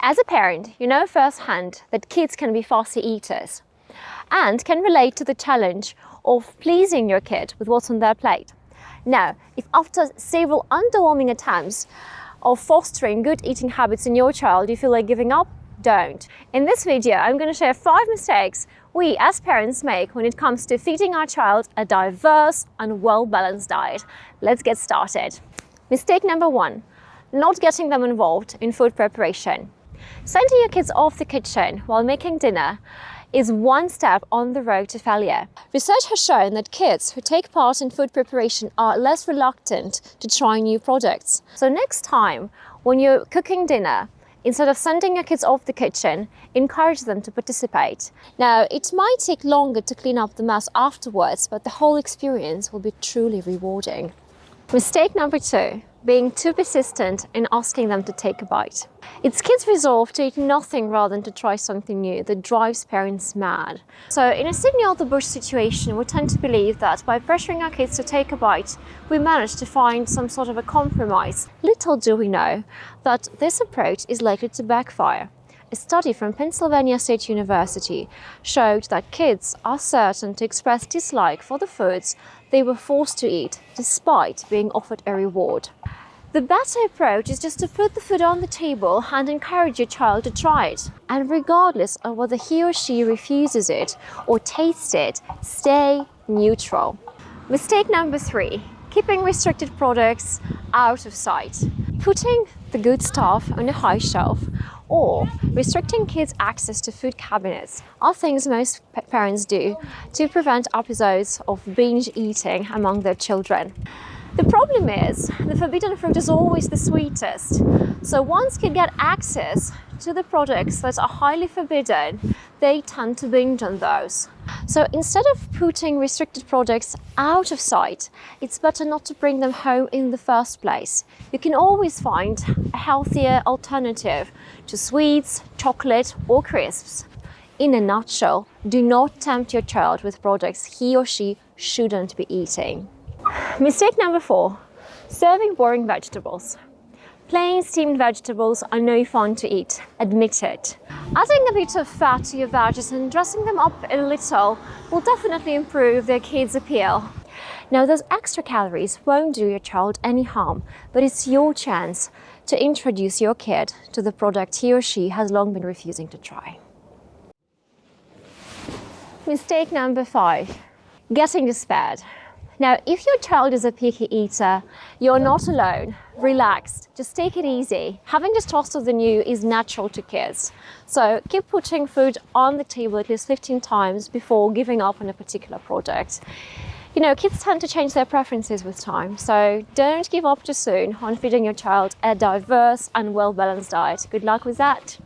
As a parent, you know firsthand that kids can be fussy eaters and can relate to the challenge of pleasing your kid with what's on their plate. Now, if after several underwhelming attempts of fostering good eating habits in your child, you feel like giving up, don't. In this video, I'm going to share 5 mistakes we as parents make when it comes to feeding our child a diverse and well-balanced diet. Let's get started. Mistake number 1, not getting them involved in food preparation. Sending your kids off the kitchen while making dinner is one step on the road to failure. Research has shown that kids who take part in food preparation are less reluctant to try new products. So next time when you're cooking dinner, instead of sending your kids off the kitchen, encourage them to participate. Now, it might take longer to clean up the mess afterwards, but the whole experience will be truly rewarding. Mistake number 2, being too persistent in asking them to take a bite. It's kids' resolve to eat nothing rather than to try something new that drives parents mad. So in a signal-the-bush situation, we tend to believe that by pressuring our kids to take a bite, we manage to find some sort of a compromise. Little do we know that this approach is likely to backfire. A study from Pennsylvania State University showed that kids are certain to express dislike for the foods they were forced to eat, despite being offered a reward. The better approach is just to put the food on the table and encourage your child to try it. And regardless of whether he or she refuses it or tastes it, stay neutral. Mistake number 3, keeping restricted products out of sight. Putting the good stuff on a high shelf or restricting kids' access to food cabinets are things most parents do to prevent episodes of binge eating among their children. The problem is, the forbidden fruit is always the sweetest. So once kids get access to the products that are highly forbidden, they tend to binge on those. So instead of putting restricted products out of sight, it's better not to bring them home in the first place. You can always find a healthier alternative to sweets, chocolate, or crisps. In a nutshell, do not tempt your child with products he or she shouldn't be eating. Mistake number 4, serving boring vegetables. Plain steamed vegetables are no fun to eat, admit it. Adding a bit of fat to your veggies and dressing them up a little will definitely improve their kids' appeal. Now, those extra calories won't do your child any harm, but it's your chance to introduce your kid to the product he or she has long been refusing to try. Mistake number 5, getting despaired. Now, if your child is a picky eater, you're not alone. Relax, just take it easy. Having distrust of the new is natural to kids. So keep putting food on the table at least 15 times before giving up on a particular product. You know, kids tend to change their preferences with time, so don't give up too soon on feeding your child a diverse and well-balanced diet. Good luck with that.